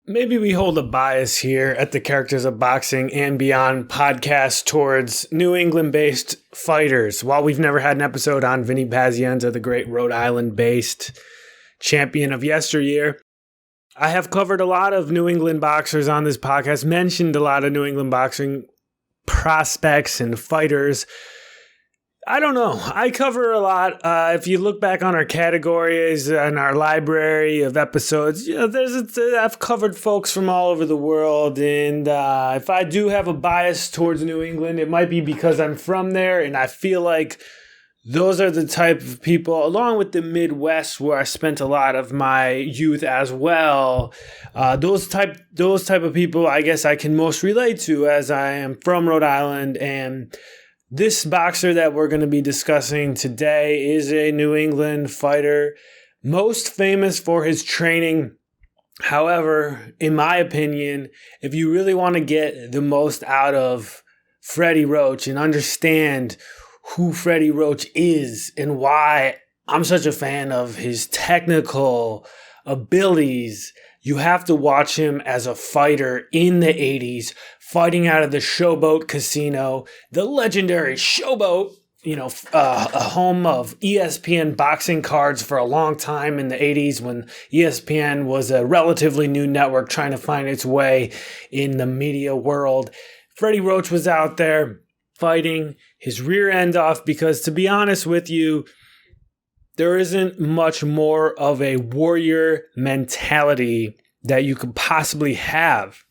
Maybe we hold a bias here at the Characters of Boxing and Beyond podcast towards New England-based fighters. While we've never had an episode on Vinny Pazienza, the great Rhode Island-based champion of yesteryear, I have covered a lot of New England boxers on this podcast, mentioned a lot of New England boxing prospects and fighters. I don't know. I cover a lot. If you look back on our categories and our library of episodes, I've covered folks from all over the world. And if I do have a bias towards New England, it might be because I'm from there. And I feel like those are the type of people, along with the Midwest, where I spent a lot of my youth as well. Those type of people, I guess I can most relate to, as I am from Rhode Island. And this boxer that we're going to be discussing today is a New England fighter, most famous for his training. However, in my opinion, if you really want to get the most out of Freddie Roach and understand who Freddie Roach is and why I'm such a fan of his technical abilities, you have to watch him as a fighter in the 80s, fighting out of the Showboat Casino, the legendary Showboat, a home of ESPN boxing cards for a long time in the 80s when ESPN was a relatively new network trying to find its way in the media world. Freddie Roach was out there fighting his rear end off because, to be honest with you, there isn't much more of a warrior mentality that you could possibly have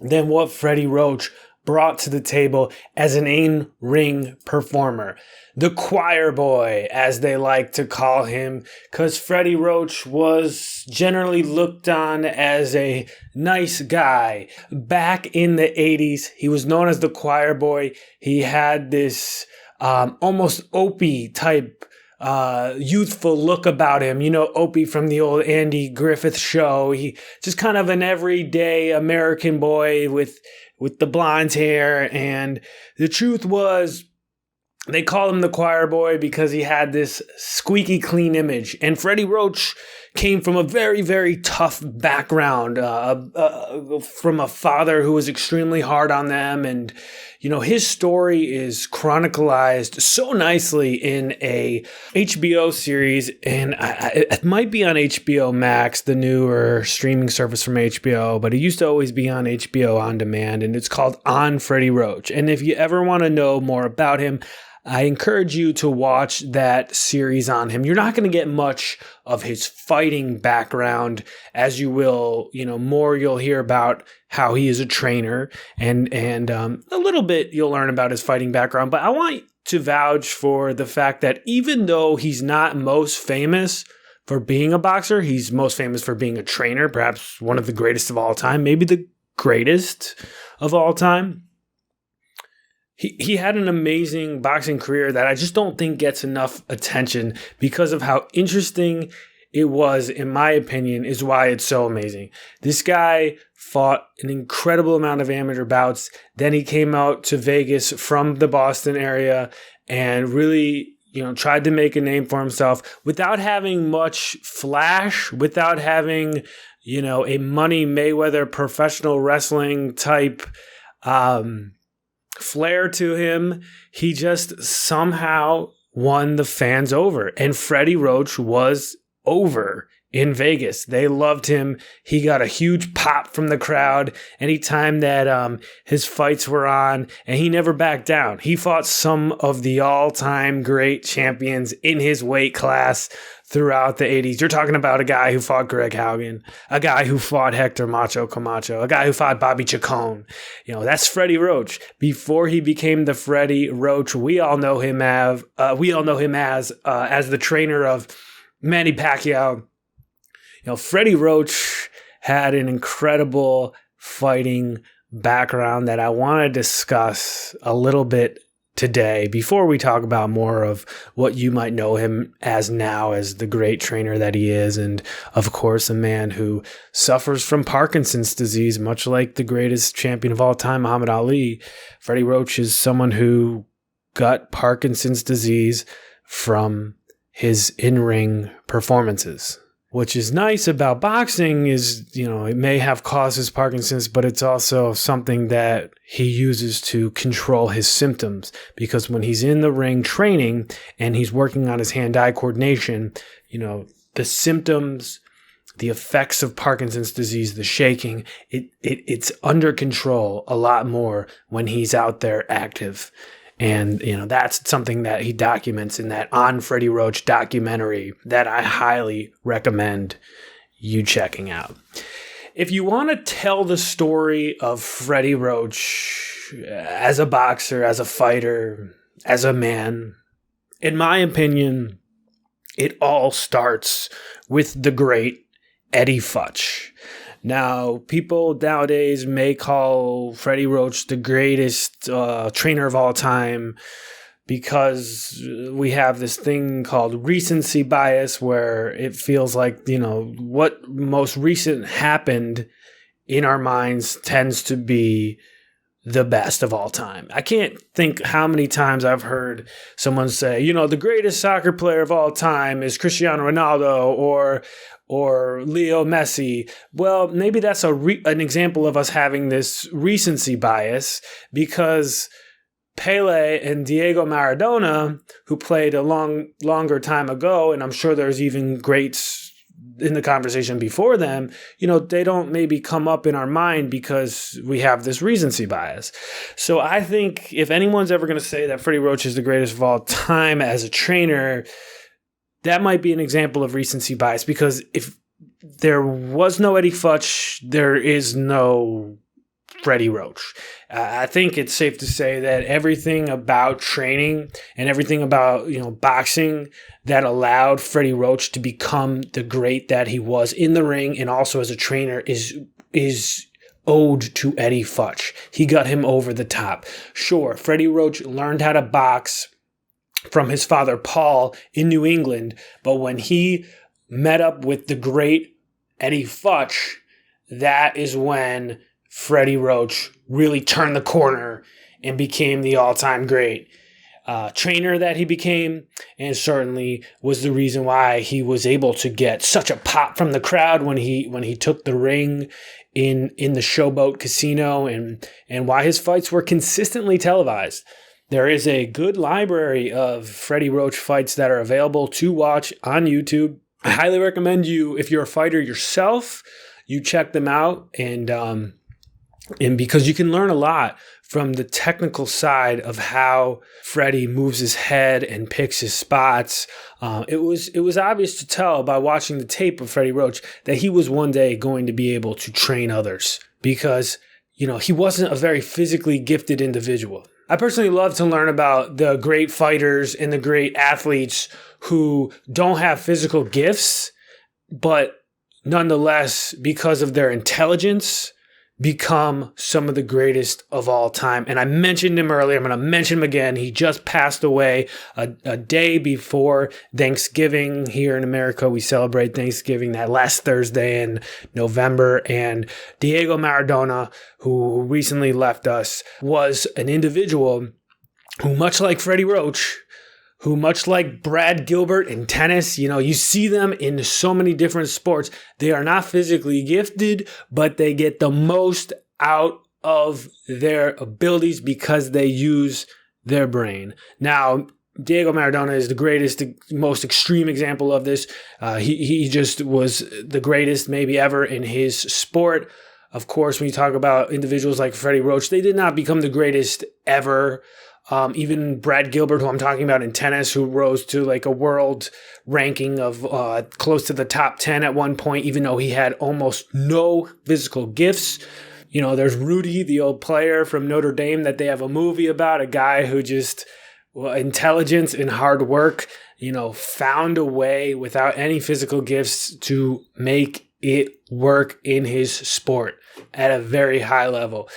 than what Freddie Roach brought to the table as an in-ring performer. The choir boy, as they like to call him, because Freddie Roach was generally looked on as a nice guy. Back in the 80s, he was known as the choir boy. He had this almost Opie type youthful look about him. Opie from the old Andy Griffith show. He just kind of an everyday American boy with the blonde hair. And the truth was, they called him the choir boy because he had this squeaky clean image. And Freddie Roach came from a very, very tough background, from a father who was extremely hard on them. And, his story is chronicled so nicely in a HBO series. And it might be on HBO Max, the newer streaming service from HBO, but it used to always be on HBO On Demand. And it's called On Freddie Roach. And if you ever want to know more about him, I encourage you to watch that series on him. You're not going to get much of his fighting background, as you will, more you'll hear about how he is a trainer and a little bit you'll learn about his fighting background. But I want to vouch for the fact that even though he's not most famous for being a boxer, he's most famous for being a trainer, perhaps one of the greatest of all time, maybe the greatest of all time. He had an amazing boxing career that I just don't think gets enough attention because of how interesting it was, in my opinion, is why it's so amazing. This guy fought an incredible amount of amateur bouts. Then he came out to Vegas from the Boston area and really, tried to make a name for himself without having much flash, without having, a Money Mayweather professional wrestling type flair to him. He just somehow won the fans over. And Freddie Roach was over in Vegas. They loved him. He got a huge pop from the crowd anytime that his fights were on, and he never backed down. He fought some of the all-time great champions in his weight class throughout the 80s. You're talking about a guy who fought Greg Haugen, a guy who fought Hector Macho Camacho, a guy who fought Bobby Chacon. That's Freddie Roach. Before he became the Freddie Roach we all know him as the trainer of Manny Pacquiao. Freddie Roach had an incredible fighting background that I want to discuss a little bit today before we talk about more of what you might know him as now as the great trainer that he is. And of course, a man who suffers from Parkinson's disease, much like the greatest champion of all time, Muhammad Ali. Freddie Roach is someone who got Parkinson's disease from his in-ring performances. which is nice about boxing is, it may have causes Parkinson's, but it's also something that he uses to control his symptoms, because when he's in the ring training and he's working on his hand-eye coordination, the symptoms, the effects of Parkinson's disease, the shaking, it's under control a lot more when he's out there active. And, that's something that he documents in that On Freddie Roach documentary that I highly recommend you checking out. If you want to tell the story of Freddie Roach as a boxer, as a fighter, as a man, in my opinion, it all starts with the great Eddie Futch. Now, people nowadays may call Freddie Roach the greatest trainer of all time because we have this thing called recency bias where it feels like, what most recent happened in our minds tends to be the best of all time. I can't think how many times I've heard someone say, the greatest soccer player of all time is Cristiano Ronaldo or Leo Messi. Well, maybe that's an example of us having this recency bias, because Pele and Diego Maradona, who played a longer time ago, and I'm sure there's even greats in the conversation before them, they don't maybe come up in our mind because we have this recency bias. So I think if anyone's ever going to say that Freddie Roach is the greatest of all time as a trainer, that might be an example of recency bias, because if there was no Eddie Futch, there is no Freddie Roach. I think it's safe to say that everything about training and everything about, boxing that allowed Freddie Roach to become the great that he was in the ring and also as a trainer is owed to Eddie Futch. He got him over the top. Sure, Freddie Roach learned how to box from his father, Paul, in New England. But when he met up with the great Eddie Futch, that is when Freddie Roach really turned the corner and became the all-time great trainer that he became, and certainly was the reason why he was able to get such a pop from the crowd when he took the ring in the Showboat Casino, and why his fights were consistently televised. There is a good library of Freddie Roach fights that are available to watch on YouTube. I highly recommend you, if you're a fighter yourself, you check them out, and because you can learn a lot from the technical side of how Freddie moves his head and picks his spots. It was obvious to tell by watching the tape of Freddie Roach that he was one day going to be able to train others, because he wasn't a very physically gifted individual. I personally love to learn about the great fighters and the great athletes who don't have physical gifts, but nonetheless, because of their intelligence, become some of the greatest of all time. And I mentioned him earlier. I'm going to mention him again. He just passed away a day before Thanksgiving. Here in America, we celebrate Thanksgiving that last Thursday in November. And Diego Maradona, who recently left us, was an individual who, much like Freddie Roach, who, much like Brad Gilbert in tennis, you see them in so many different sports. They are not physically gifted, but they get the most out of their abilities because they use their brain. Now, Diego Maradona is the greatest, most extreme example of this. He just was the greatest maybe ever in his sport. Of course, when you talk about individuals like Freddie Roach, they did not become the greatest ever. Even Brad Gilbert, who I'm talking about in tennis, who rose to like a world ranking of close to the top 10 at one point, even though he had almost no physical gifts. There's Rudy, the old player from Notre Dame that they have a movie about, a guy who just, intelligence and hard work, found a way without any physical gifts to make it work in his sport at a very high level.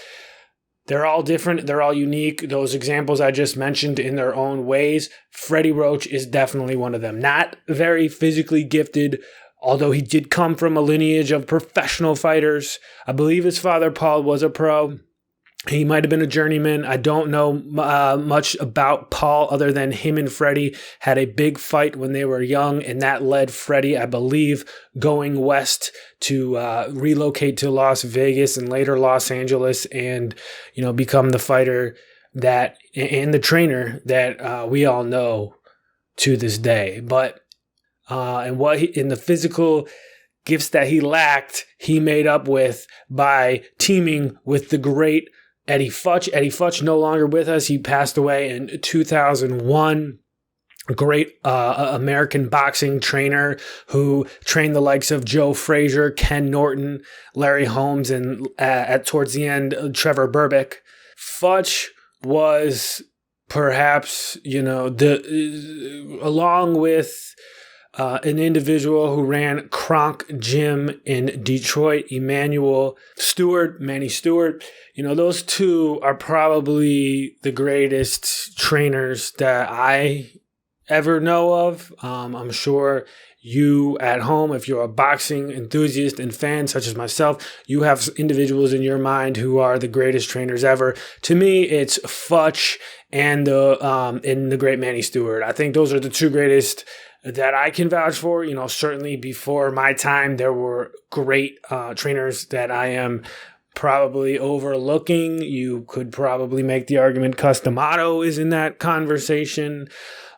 They're all different. They're all unique. Those examples I just mentioned in their own ways. Freddie Roach is definitely one of them. Not very physically gifted, although he did come from a lineage of professional fighters. I believe his father, Paul, was a pro. He might have been a journeyman. I don't know much about Paul other than him and Freddie had a big fight when they were young, and that led Freddie, I believe, going west to relocate to Las Vegas and later Los Angeles and, become the fighter that and the trainer that we all know to this day. But in the physical gifts that he lacked, he made up with by teaming with the great Eddie Futch. Eddie Futch no longer with us. He passed away in 2001. A great American boxing trainer who trained the likes of Joe Frazier, Ken Norton, Larry Holmes, and towards the end, Trevor Berbick. Futch was perhaps, along with an individual who ran Kronk Gym in Detroit, Manny Stewart. Those two are probably the greatest trainers that I ever know of. I'm sure you at home, if you're a boxing enthusiast and fan such as myself, you have individuals in your mind who are the greatest trainers ever. To me, it's Futch and the great Manny Stewart. I think those are the two greatest that I can vouch for. Certainly before my time, there were great trainers that I am probably overlooking. You could probably make the argument Cus D'Amato is in that conversation.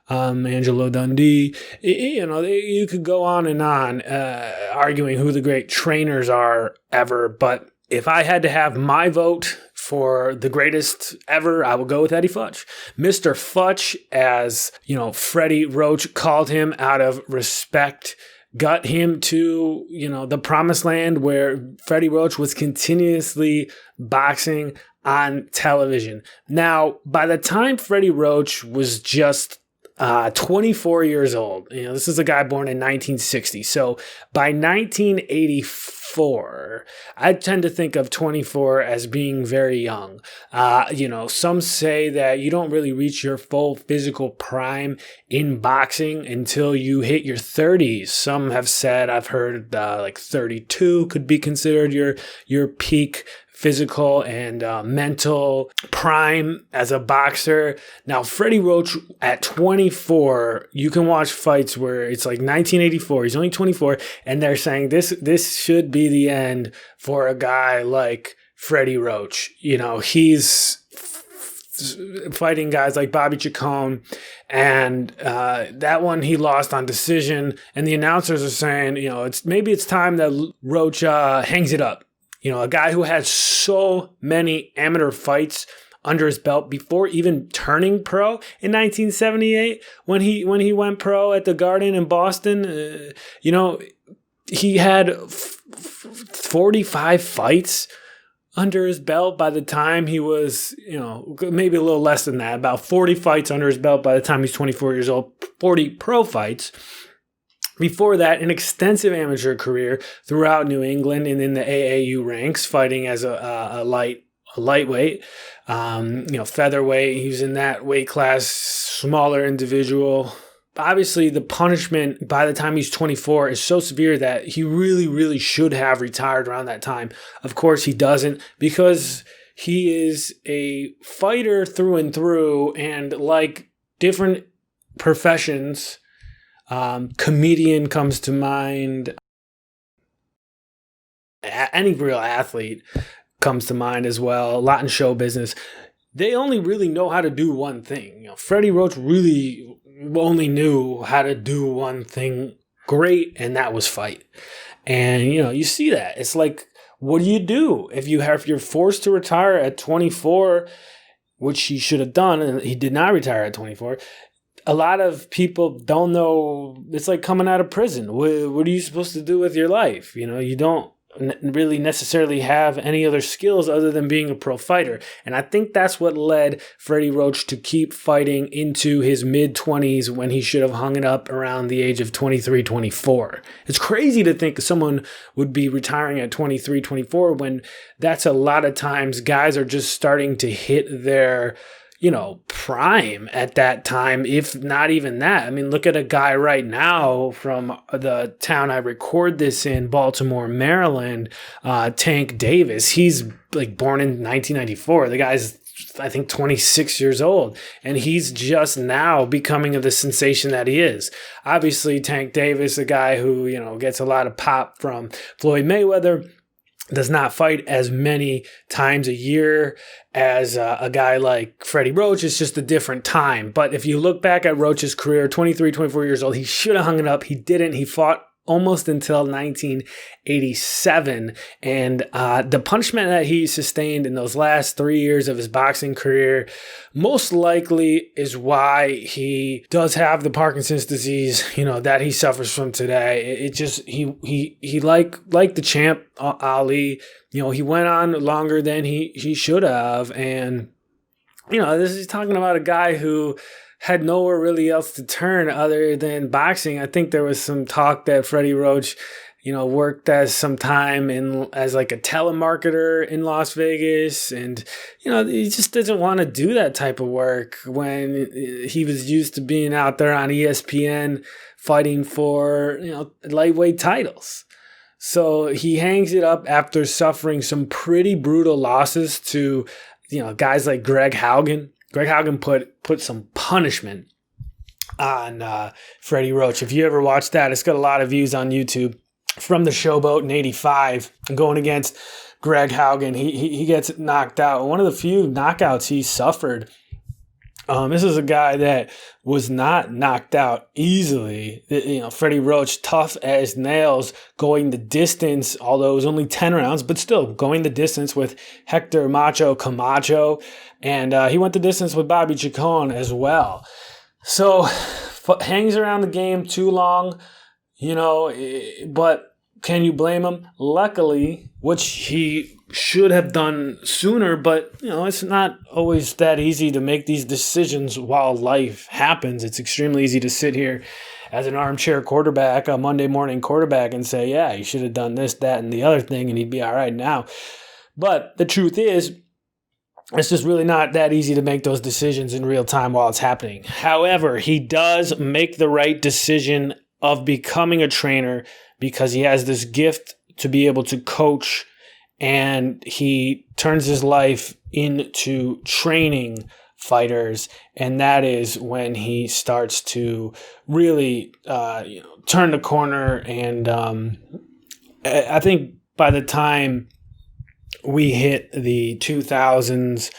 Angelo Dundee. You could go on and on arguing who the great trainers are ever. But if I had to have my vote for the greatest ever, I will go with Eddie Futch. Mr. Futch, as Freddie Roach called him out of respect, got him to, the promised land where Freddie Roach was continuously boxing on television. Now, by the time Freddie Roach was just 24 years old, this is a guy born in 1960. So by 1984, I tend to think of 24 as being very young. Some say that you don't really reach your full physical prime in boxing until you hit your 30s. Some have said, I've heard like 32 could be considered your peak physical and mental prime as a boxer. Now, Freddie Roach at 24, you can watch fights where it's like 1984. He's only 24, and they're saying this should be the end for a guy like Freddie Roach. He's fighting guys like Bobby Chacon, and that one he lost on decision. And the announcers are saying, it's time that Roach hangs it up. A guy who had so many amateur fights under his belt before even turning pro in 1978 when he went pro at the Garden in Boston. He had 45 fights under his belt by the time he was, maybe a little less than that, about 40 fights under his belt by the time he's 24 years old, 40 pro fights. Before that, an extensive amateur career throughout New England and in the AAU ranks, fighting as a lightweight, featherweight. He was in that weight class, smaller individual. Obviously, the punishment by the time he's 24 is so severe that he really, really should have retired around that time. Of course, he doesn't, because he is a fighter through and through, and like different professions, comedian comes to mind. Any real athlete comes to mind as well. A lot in show business. They only really know how to do one thing. Freddie Roach really only knew how to do one thing great, and that was fight. And you see that. It's like, what do you do if you're forced to retire at 24, which he should have done, and he did not retire at 24. A lot of people don't know. It's like coming out of prison. What are you supposed to do with your life? You don't really necessarily have any other skills other than being a pro fighter. And I think that's what led Freddie Roach to keep fighting into his mid-20s when he should have hung it up around the age of 23, 24. It's crazy to think someone would be retiring at 23, 24 when that's a lot of times guys are just starting to hit their prime at that time, if not even that. I mean, look at a guy right now from the town I record this in, Baltimore, Maryland, Tank Davis. He's like born in 1994. The guy's, I think, 26 years old, and he's just now becoming the sensation that he is. Obviously, Tank Davis, a guy who, gets a lot of pop from Floyd Mayweather, does not fight as many times a year as a guy like Freddie Roach. It's just a different time. But if you look back at Roach's career, 23, 24 years old, he should have hung it up. He didn't. He fought almost until 1987. And the punishment that he sustained in those last 3 years of his boxing career most likely is why he does have the Parkinson's disease, that he suffers from today. It just, he like the champ Ali, he went on longer than he should have. And, this is talking about a guy who had nowhere really else to turn other than boxing. I think there was some talk that Freddie Roach, worked as some time as like a telemarketer in Las Vegas. And, he just doesn't want to do that type of work when he was used to being out there on ESPN fighting for, lightweight titles. So he hangs it up after suffering some pretty brutal losses to, guys like Greg Haugen. Greg Haugen put some punishment on Freddie Roach. If you ever watched that, it's got a lot of views on YouTube. From the Showboat in '85, going against Greg Haugen, he gets knocked out. One of the few knockouts he suffered. This is a guy that was not knocked out easily. Freddie Roach, tough as nails, going the distance, although it was only 10 rounds, but still going the distance with Hector Macho Camacho. And he went the distance with Bobby Chacon as well. So hangs around the game too long, but can you blame him? Luckily, which he should have done sooner, but it's not always that easy to make these decisions while life happens. It's extremely easy to sit here as an armchair quarterback, a Monday morning quarterback, and say, yeah, you should have done this, that, and the other thing, and he'd be all right now. But the truth is, it's just really not that easy to make those decisions in real time while it's happening. However, he does make the right decision of becoming a trainer because he has this gift to be able to coach, and he turns his life into training fighters. And that is when he starts to really turn the corner. And I think by the time we hit the 2000s,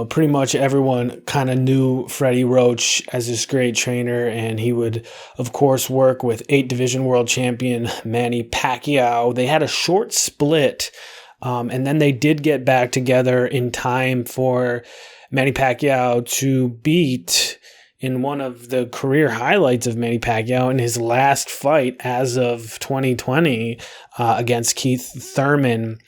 pretty much everyone kind of knew Freddie Roach as this great trainer, and he would, of course, work with 8-division world champion Manny Pacquiao. They had a short split, and then they did get back together in time for Manny Pacquiao to beat, in one of the career highlights of Manny Pacquiao, in his last fight as of 2020 against Keith Thurman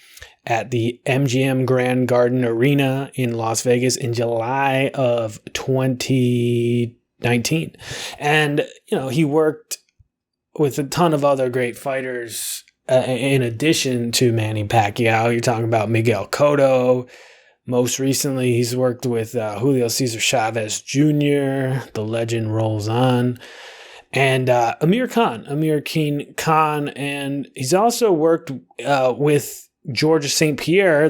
at the MGM Grand Garden Arena in Las Vegas in July of 2019. And, he worked with a ton of other great fighters in addition to Manny Pacquiao. You're talking about Miguel Cotto. Most recently, he's worked with Julio Cesar Chavez Jr. The legend rolls on. And Amir Khan, and he's also worked with Georges St. Pierre,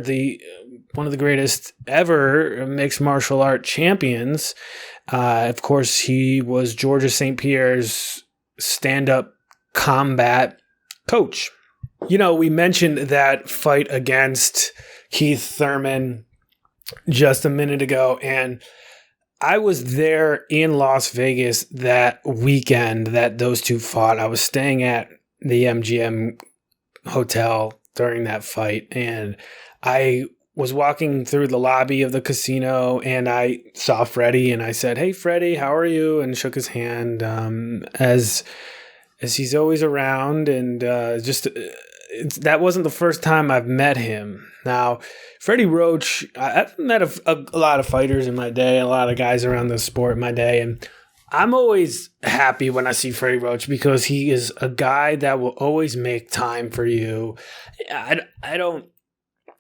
one of the greatest ever mixed martial art champions. Of course, he was Georges St. Pierre's stand-up combat coach. We mentioned that fight against Keith Thurman just a minute ago, and I was there in Las Vegas that weekend that those two fought. I was staying at the MGM hotel during that fight, and I was walking through the lobby of the casino, and I saw Freddie, and I said, "Hey, Freddie, how are you?" and shook his hand as he's always around, and that wasn't the first time I've met him. Now, Freddie Roach, I've met a lot of fighters in my day, a lot of guys around the sport in my day, and I'm always happy when I see Freddie Roach because he is a guy that will always make time for you. I don't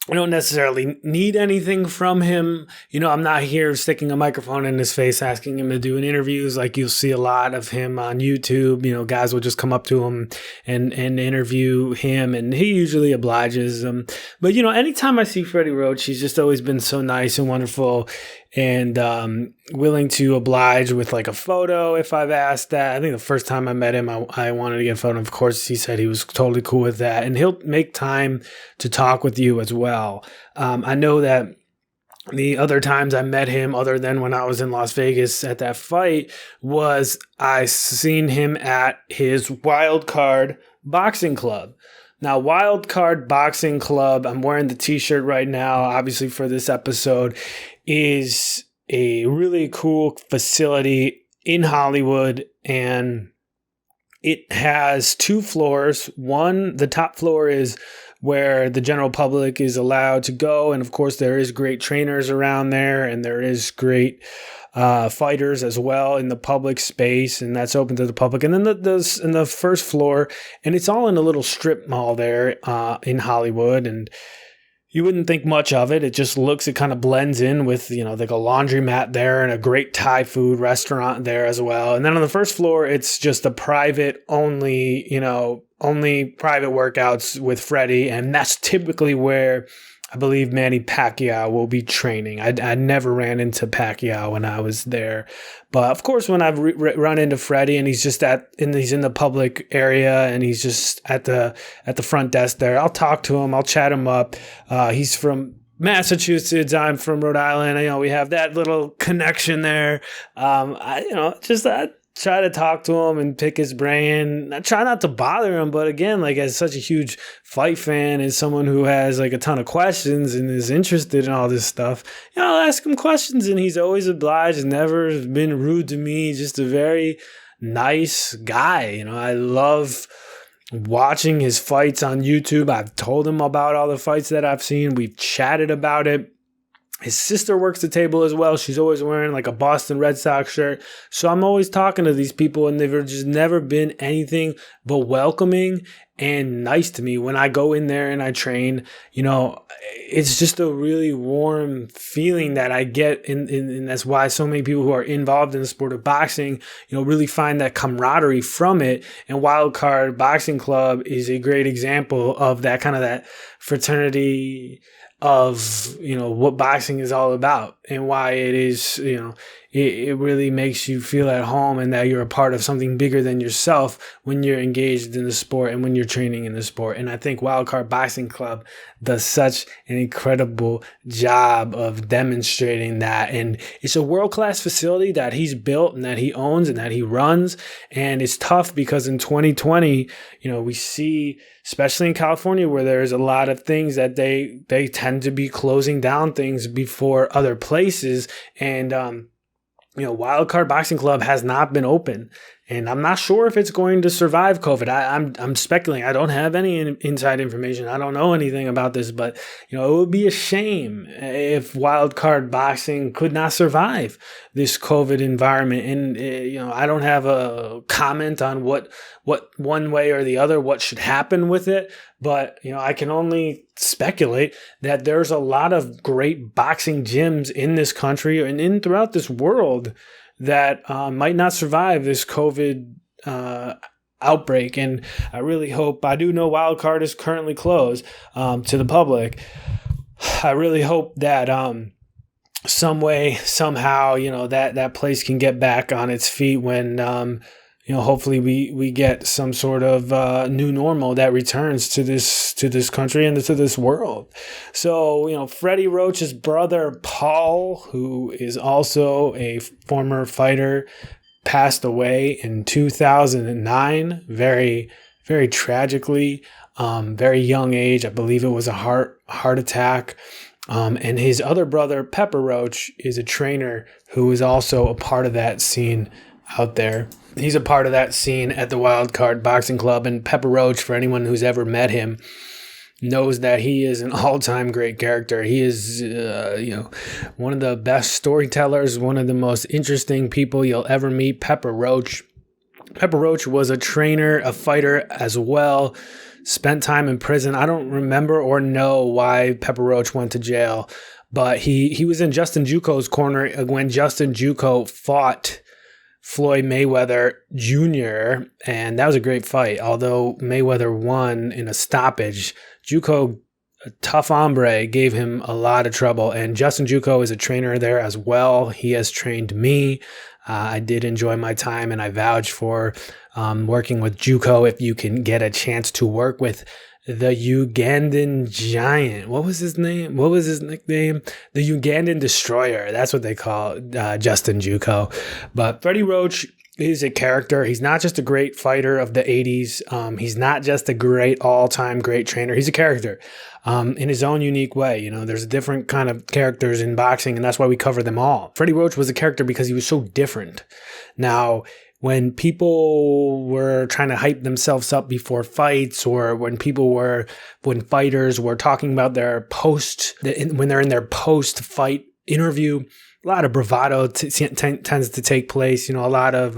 I don't necessarily need anything from him. I'm not here sticking a microphone in his face, asking him to do an interviews like you'll see a lot of him on YouTube. Guys will just come up to him and interview him, and he usually obliges them. But, anytime I see Freddie Roach, he's just always been so nice and wonderful and willing to oblige with like a photo if I've asked that. I think the first time I met him, I wanted to get a photo. Of course, he said he was totally cool with that. And he'll make time to talk with you as well. I know that the other times I met him, other than when I was in Las Vegas at that fight, was I seen him at his Wild Card Boxing Club. Now, Wild Card Boxing Club, I'm wearing the t-shirt right now, obviously for this episode, is a really cool facility in Hollywood, and it has 2 floors. One, the top floor is where the general public is allowed to go, and of course there is great trainers around there, and there is great fighters as well in the public space, and that's open to the public. And then in the first floor, and it's all in a little strip mall there in Hollywood, and you wouldn't think much of it. It kind of blends in with, like a laundromat there and a great Thai food restaurant there as well. And then on the first floor, it's just a private only private workouts with Freddie. And that's typically where I believe Manny Pacquiao will be training. I never ran into Pacquiao when I was there. But of course, when I've run into Freddie and he's just he's in the public area and he's just at the front desk there, I'll talk to him. I'll chat him up. He's from Massachusetts. I'm from Rhode Island. We have that little connection there. I try to talk to him and pick his brain. I try not to bother him, but again, like as such a huge fight fan, as someone who has like a ton of questions and is interested in all this stuff, I'll ask him questions, and he's always obliged, never been rude to me, just a very nice guy. I love watching his fights on YouTube. I've told him about all the fights that I've seen. We've chatted about it. His sister works the table as well. She's always wearing like a Boston Red Sox shirt. So I'm always talking to these people, and they've just never been anything but welcoming and nice to me when I go in there and I train. It's just a really warm feeling that I get, and that's why so many people who are involved in the sport of boxing, really find that camaraderie from it. And Wild Card Boxing Club is a great example of that kind of that fraternity of what boxing is all about, and why it is it really makes you feel at home, and that you're a part of something bigger than yourself when you're engaged in the sport and when you're training in the sport. And I think Wildcard Boxing Club does such an incredible job of demonstrating that. And it's a world-class facility that he's built and that he owns and that he runs. And it's tough because in 2020, we see, especially in California, where there's a lot of things that they tend to be closing down things before other places. And Wildcard Boxing Club has not been open, and I'm not sure if it's going to survive COVID. I'm speculating. I don't have any inside information. I don't know anything about this, but it would be a shame if Wildcard Boxing could not survive this COVID environment. And I don't have a comment on what one way or the other what should happen with it, but I can only speculate that there's a lot of great boxing gyms in this country and throughout this world that might not survive this COVID outbreak. And I really hope, I do know Wildcard is currently closed to the public. I really hope that some way, somehow, that place can get back on its feet when hopefully we get some sort of new normal that returns to this country and to this world. So, Freddie Roach's brother, Paul, who is also a former fighter, passed away in 2009, very, very tragically, very young age. I believe it was a heart attack. And his other brother, Pepper Roach, is a trainer who is also a part of that scene out there. He's a part of that scene at the Wildcard Boxing Club. And Pepper Roach, for anyone who's ever met him, knows that he is an all-time great character. He is, one of the best storytellers, one of the most interesting people you'll ever meet, Pepper Roach. Pepper Roach was a trainer, a fighter as well. spent time in prison. I don't remember or know why Pepper Roach went to jail, but he was in Justin Juco's corner when Justin Juco fought Floyd Mayweather Jr., and that was a great fight. Although Mayweather won in a stoppage, Juco, a tough hombre, gave him a lot of trouble. And Justin Juco is a trainer there as well. He has trained me. I did enjoy my time, and I vouch for working with Juco. If you can get a chance to work with the Ugandan Giant. What was his name? What was his nickname? The Ugandan Destroyer. That's what they call Justin Juco. But Freddie Roach is a character. He's not just a great fighter of the 80s. He's not just a great all-time great trainer. He's a character in his own unique way. You know, there's different kind of characters in boxing, and that's why we cover them all. Freddie Roach was a character because he was so different. Now, when people were trying to hype themselves up before fights, or when fighters were talking about when they're in their post-fight interview, a lot of bravado tends to take place. You know, a lot of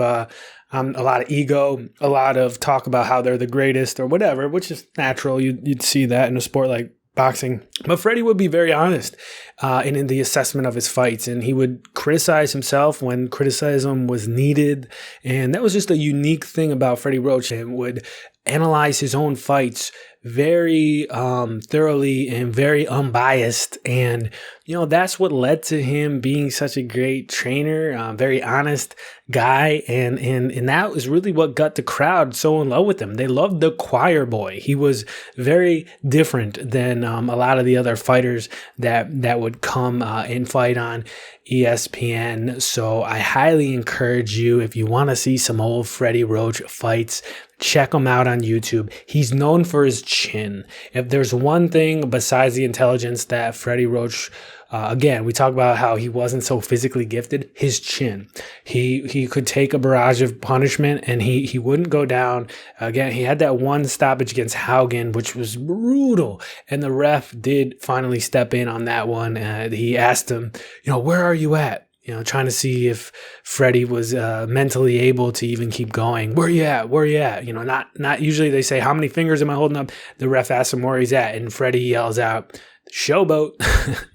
ego, a lot of talk about how they're the greatest or whatever, which is natural. You'd see that in a sport like boxing. But Freddie would be very honest in the assessment of his fights, and he would criticize himself when criticism was needed. And that was just a unique thing about Freddie Roach, and would analyze his own fights very thoroughly and very unbiased. And, you know, that's what led to him being such a great trainer, very honest guy. And that was really what got the crowd so in love with him. They loved the choir boy. He was very different than a lot of the other fighters that would come and fight on ESPN. So I highly encourage you, if you want to see some old Freddie Roach fights, check him out on YouTube. He's known for his chin. If there's one thing besides the intelligence that Freddie Roach, again, we talk about how he wasn't so physically gifted, his chin. He could take a barrage of punishment and he wouldn't go down. Again, he had that one stoppage against Haugen, which was brutal. And the ref did finally step in on that one. He asked him, you know, where are you at? You know, trying to see if Freddie was mentally able to even keep going. Where you at? Where you at? You know, not usually they say, how many fingers am I holding up? The ref asks him where he's at, and Freddie yells out, Showboat.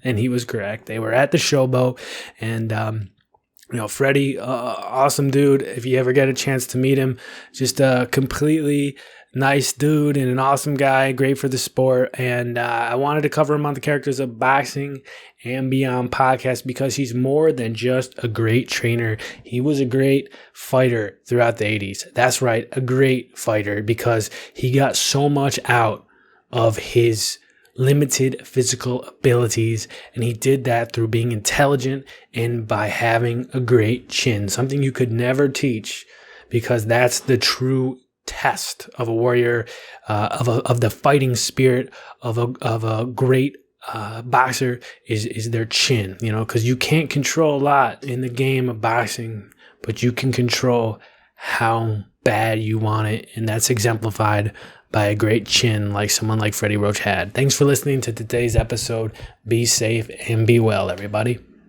And he was correct. They were at the Showboat. And, you know, Freddie, awesome dude. If you ever get a chance to meet him, just a completely nice dude and an awesome guy, great for the sport. And I wanted to cover him on the Characters of Boxing and Beyond podcast because he's more than just a great trainer. He was a great fighter throughout the 80s. That's right, a great fighter, because he got so much out of his limited physical abilities, and he did that through being intelligent and by having a great chin, something you could never teach, because that's the true test of a warrior, of the fighting spirit of a great boxer is their chin. You know, because you can't control a lot in the game of boxing, but you can control how bad you want it, and that's exemplified by a great chin like someone like Freddie Roach had. Thanks for listening to today's episode. Be safe and be well, everybody.